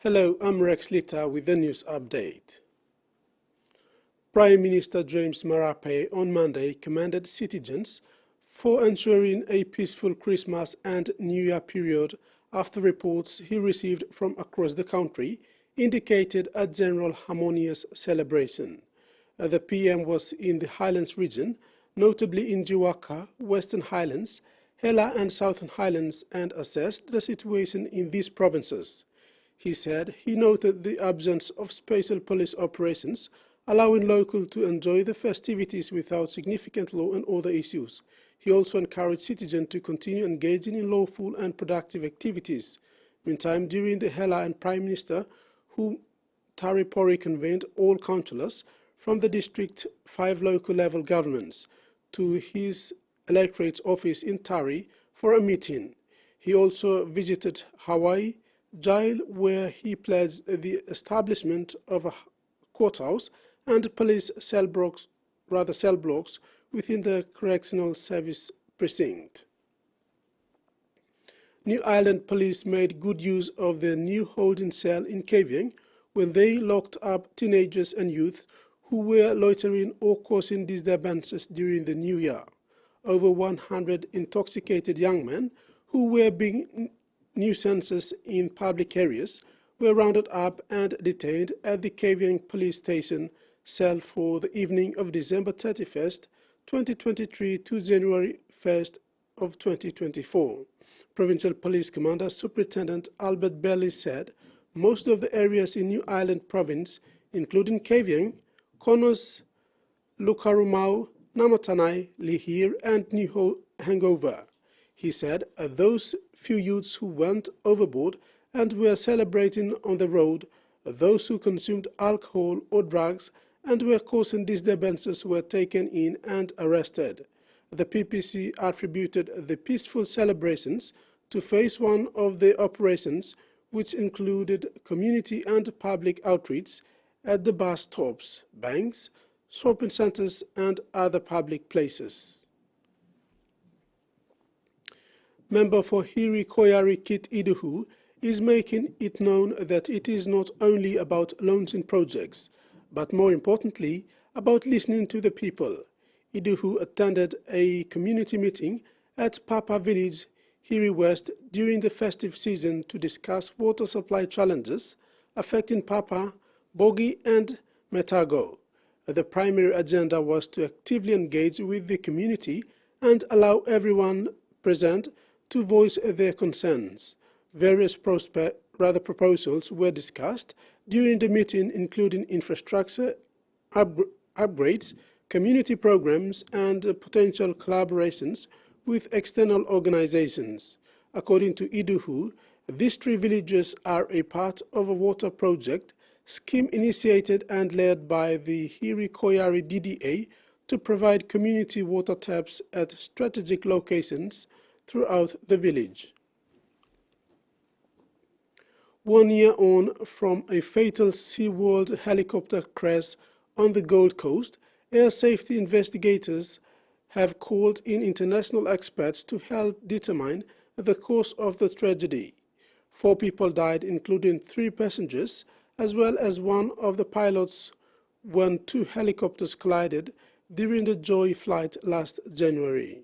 Hello, I'm Rex Litter with the news update. Prime Minister James Marape on Monday commended citizens for ensuring a peaceful Christmas and New Year period after reports he received from across the country indicated a general harmonious celebration. The PM was in the Highlands region, notably in Jiwaka, Western Highlands, Hela and Southern Highlands, and assessed the situation in these provinces. He said he noted the absence of special police operations, allowing locals to enjoy the festivities without significant law and order issues. He also encouraged citizens to continue engaging in lawful and productive activities. Meantime, during the Hela and Prime Minister, who Taripori convened all councillors from the district 5 local level governments to his electorate office in Tari for a meeting. He also visited Hawaii jail, where he pledged the establishment of a courthouse and police cell blocks within the correctional service precinct. New Ireland police made good use of their new holding cell in Kavieng when they locked up teenagers and youth who were loitering or causing disturbances during the New Year. Over 100 intoxicated young men who were being nuisances in public areas were rounded up and detained at the Kavieng police station cell for the evening of December 31st, 2023 to January 1st of 2024. Provincial Police Commander Superintendent Albert Belly said most of the areas in New Ireland province, including Kavieng, Connors, Lukarumau, Namatanai, Lihir and New Hangover. He said those few youths who went overboard and were celebrating on the road, those who consumed alcohol or drugs and were causing disturbances were taken in and arrested. The PPC attributed the peaceful celebrations to phase 1 of the operations, which included community and public outreach at the bus stops, banks, shopping centers and other public places. Member for Hiri Koyari Kit Iduhu is making it known that it is not only about launching projects, but more importantly, about listening to the people. Iduhu attended a community meeting at Papa Village, Hiri West, during the festive season to discuss water supply challenges affecting Papa, Bogi and Metago. The primary agenda was to actively engage with the community and allow everyone present to voice their concerns. Various proposals were discussed during the meeting, including infrastructure upgrades, community programs, and potential collaborations with external organizations. According to Iduhu, these 3 villages are a part of a water project scheme initiated and led by the Hiri Koyari DDA to provide community water taps at strategic locations throughout the village. 1 year on from a fatal SeaWorld helicopter crash on the Gold Coast, air safety investigators have called in international experts to help determine the cause of the tragedy. 4 people died, including 3 passengers, as well as one of the pilots when 2 helicopters collided during the Joy flight last January.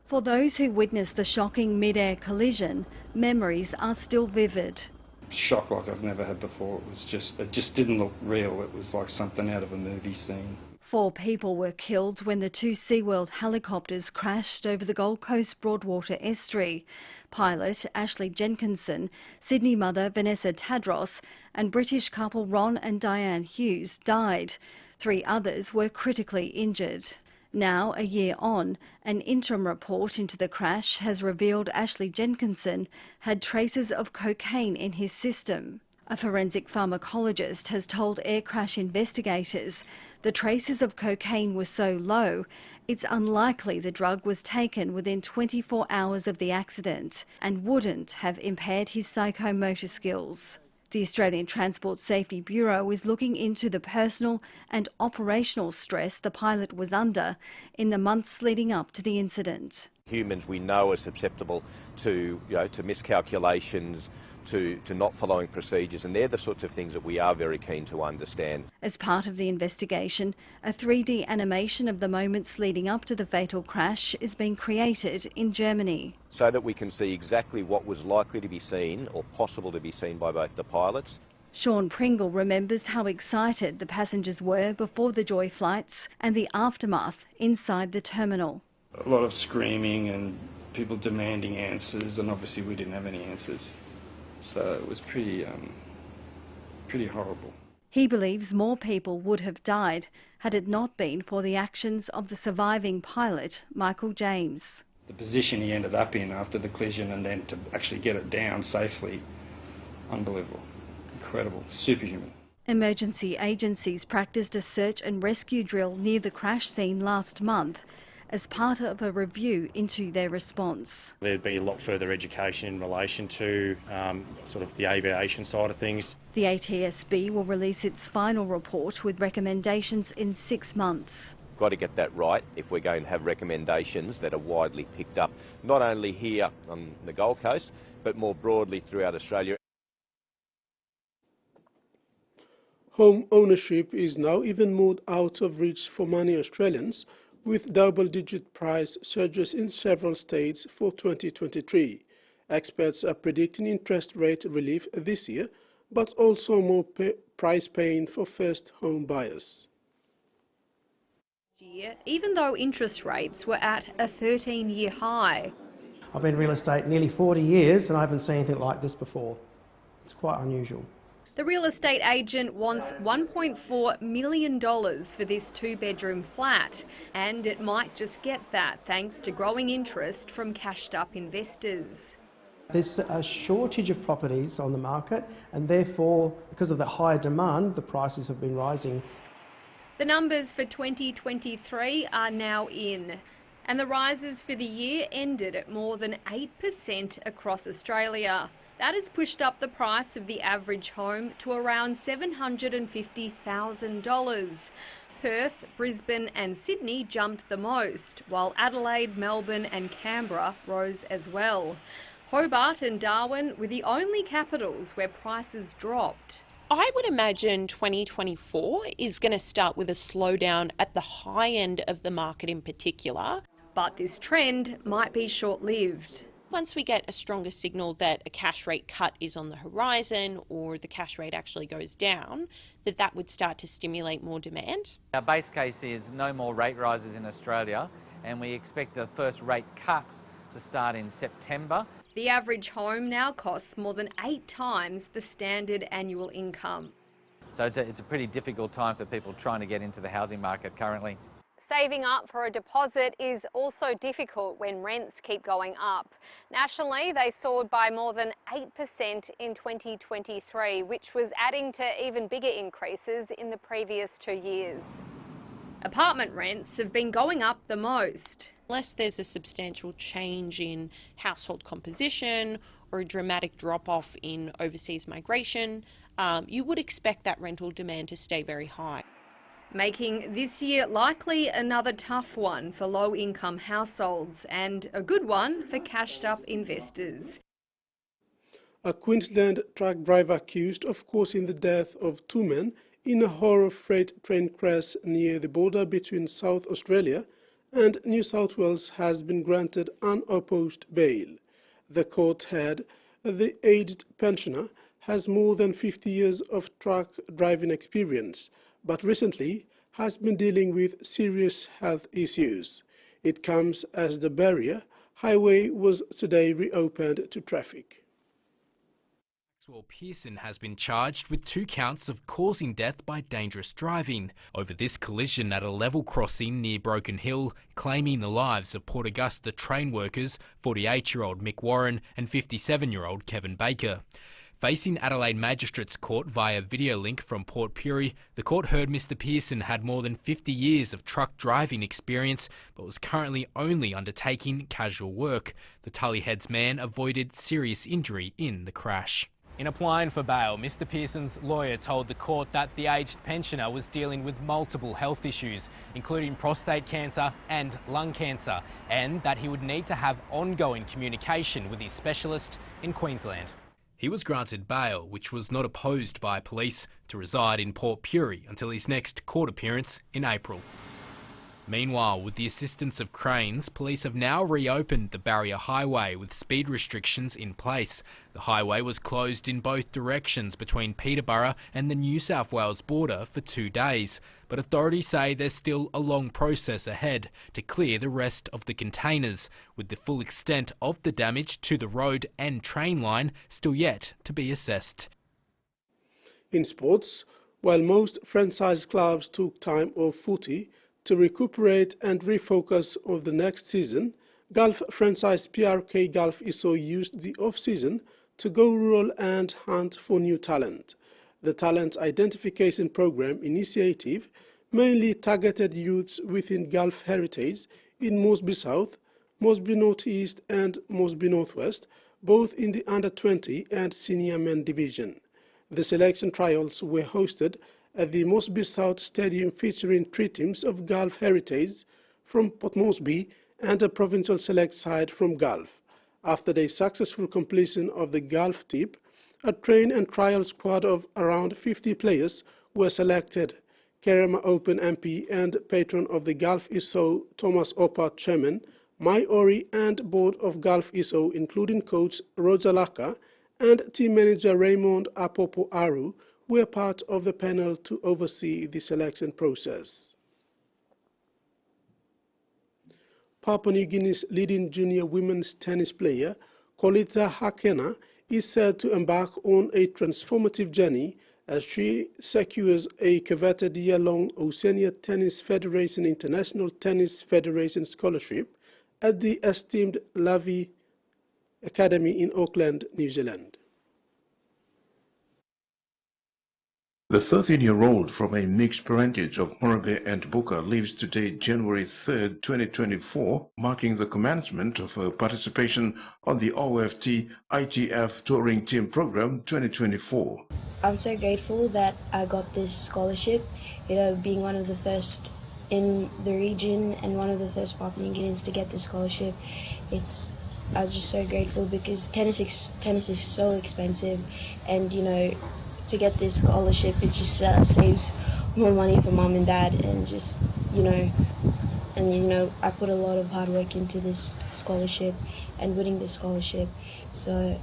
For those who witnessed the shocking mid-air collision, memories are still vivid. Shock like I've never had before. It just didn't look real. It was like something out of a movie scene. 4 people were killed when the 2 SeaWorld helicopters crashed over the Gold Coast Broadwater estuary. Pilot Ashley Jenkinson, Sydney mother Vanessa Tadros and British couple Ron and Diane Hughes died. 3 others were critically injured. Now, a year on, an interim report into the crash has revealed Ashley Jenkinson had traces of cocaine in his system. A forensic pharmacologist has told air crash investigators the traces of cocaine were so low, it's unlikely the drug was taken within 24 hours of the accident and wouldn't have impaired his psychomotor skills. The Australian Transport Safety Bureau is looking into the personal and operational stress the pilot was under in the months leading up to the incident. Humans we know are susceptible to, to miscalculations, to not following procedures, and they're the sorts of things that we are very keen to understand. As part of the investigation, a 3D animation of the moments leading up to the fatal crash is being created in Germany. So that we can see exactly what was likely to be seen or possible to be seen by both the pilots. Sean Pringle remembers how excited the passengers were before the Joy flights and the aftermath inside the terminal. A lot of screaming and people demanding answers, and obviously we didn't have any answers. So it was pretty horrible. He believes more people would have died had it not been for the actions of the surviving pilot, Michael James. The position he ended up in after the collision and then to actually get it down safely, unbelievable, incredible, superhuman. Emergency agencies practiced a search and rescue drill near the crash scene last month as part of a review into their response. There'd be a lot further education in relation to sort of the aviation side of things. The ATSB will release its final report with recommendations in 6 months. Got to get that right if we're going to have recommendations that are widely picked up, not only here on the Gold Coast, but more broadly throughout Australia. Home ownership is now even more out of reach for many Australians, with double-digit price surges in several states for 2023. Experts are predicting interest rate relief this year, but also more price pain for first home buyers. Even though interest rates were at a 13-year high. I've been in real estate nearly 40 years and I haven't seen anything like this before. It's quite unusual. The real estate agent wants $1.4 million for this 2-bedroom flat, and it might just get that thanks to growing interest from cashed-up investors. There's a shortage of properties on the market, and therefore, because of the higher demand, the prices have been rising. The numbers for 2023 are now in, and the rises for the year ended at more than 8% across Australia. That has pushed up the price of the average home to around $750,000. Perth, Brisbane and Sydney jumped the most, while Adelaide, Melbourne and Canberra rose as well. Hobart and Darwin were the only capitals where prices dropped. I would imagine 2024 is going to start with a slowdown at the high end of the market in particular. But this trend might be short-lived. Once we get a stronger signal that a cash rate cut is on the horizon or the cash rate actually goes down, that would start to stimulate more demand. Our base case is no more rate rises in Australia, and we expect the first rate cut to start in September. The average home now costs more than 8 times the standard annual income. So it's a pretty difficult time for people trying to get into the housing market currently. Saving up for a deposit is also difficult when rents keep going up. Nationally, they soared by more than 8% in 2023, which was adding to even bigger increases in the previous 2 years. Apartment rents have been going up the most. Unless there's a substantial change in household composition or a dramatic drop-off in overseas migration, you would expect that rental demand to stay very high. Making this year likely another tough one for low-income households and a good one for cashed-up investors. A Queensland truck driver accused of causing the death of 2 men in a horror freight train crash near the border between South Australia and New South Wales has been granted unopposed bail. The court had the aged pensioner has more than 50 years of truck driving experience, but recently has been dealing with serious health issues. It comes as the barrier highway was today reopened to traffic. Maxwell Pearson has been charged with 2 counts of causing death by dangerous driving over this collision at a level crossing near Broken Hill, claiming the lives of Port Augusta train workers 48-year-old Mick Warren and 57-year-old Kevin Baker. Facing Adelaide Magistrates Court via video link from Port Pirie, the court heard Mr Pearson had more than 50 years of truck driving experience but was currently only undertaking casual work. The Tully Heads man avoided serious injury in the crash. In applying for bail, Mr Pearson's lawyer told the court that the aged pensioner was dealing with multiple health issues, including prostate cancer and lung cancer, and that he would need to have ongoing communication with his specialist in Queensland. He was granted bail, which was not opposed by police, to reside in Port Pirie until his next court appearance in April. Meanwhile, with the assistance of cranes, police have now reopened the Barrier Highway with speed restrictions in place. The highway was closed in both directions between Peterborough and the New South Wales border for 2 days, but authorities say there's still a long process ahead to clear the rest of the containers, with the full extent of the damage to the road and train line still yet to be assessed. In sports, while most franchise clubs took time off footy to recuperate and refocus on the next season, golf franchise PRK Golf ISO used the off-season to go rural and hunt for new talent. The Talent Identification Program initiative mainly targeted youths within golf heritage in Mosby South, Mosby North East and Mosby North West, both in the under-20 and senior men division. The selection trials were hosted at the Mosby South Stadium, featuring 3 teams of golf heritage from Port Moresby and a provincial select side from golf. After the successful completion of the golf tip, a train and trial squad of around 50 players were selected. Kerema Open MP and patron of the Golf ISO, Thomas Opa, chairman, Mai Ori and board of Golf ISO, including coach Roger Laka and team manager Raymond Apopo Aru, were part of the panel to oversee the selection process. Papua New Guinea's leading junior women's tennis player, Kolita Hakena, is said to embark on a transformative journey as she secures a coveted year-long Oceania Tennis Federation International Tennis Federation scholarship at the esteemed Lavi Academy in Auckland, New Zealand. The 13-year-old from a mixed parentage of Morobe and Buka leaves today, January 3, 2024, marking the commencement of her participation on the OFT ITF Touring Team Program 2024. I'm so grateful that I got this scholarship, being one of the first in the region and one of the first Papua New Guineans to get this scholarship. I was just so grateful because tennis is so expensive, and to get this scholarship, it just saves more money for mom and dad, and just I put a lot of hard work into this scholarship and winning this scholarship. So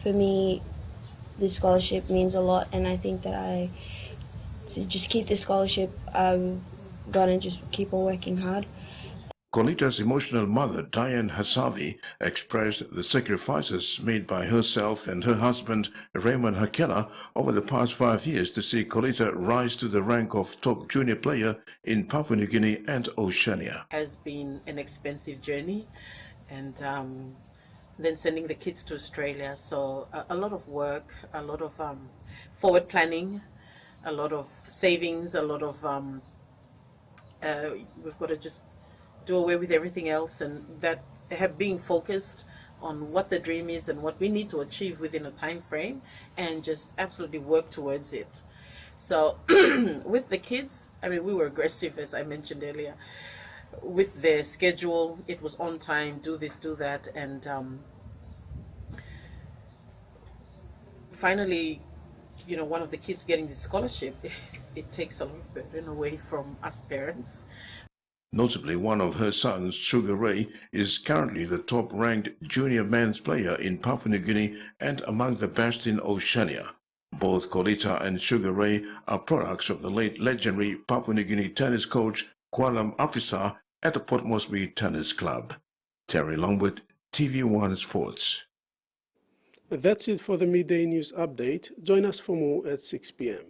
for me, this scholarship means a lot, and I think that to just keep this scholarship, I'm gonna just keep on working hard. Kolita's emotional mother, Diane Hasavi, expressed the sacrifices made by herself and her husband, Raymond Hakena, over the past 5 years to see Kolita rise to the rank of top junior player in Papua New Guinea and Oceania. It has been an expensive journey, and then sending the kids to Australia. So a lot of work, a lot of forward planning, a lot of savings, a lot of we've got to just do away with everything else, and that have been focused on what the dream is and what we need to achieve within a time frame, and just absolutely work towards it. So with the kids, we were aggressive, as I mentioned earlier, with their schedule. It was on time, do this, do that, and finally, one of the kids getting the scholarship, it takes a lot of burden away from us parents. Notably, one of her sons, Sugar Ray, is currently the top-ranked junior men's player in Papua New Guinea and among the best in Oceania. Both Kolita and Sugar Ray are products of the late legendary Papua New Guinea tennis coach Kualam Apisa at the Port Moresby Tennis Club. Terry Longwood, TV1 Sports. That's it for the Midday News Update. Join us for more at 6 p.m.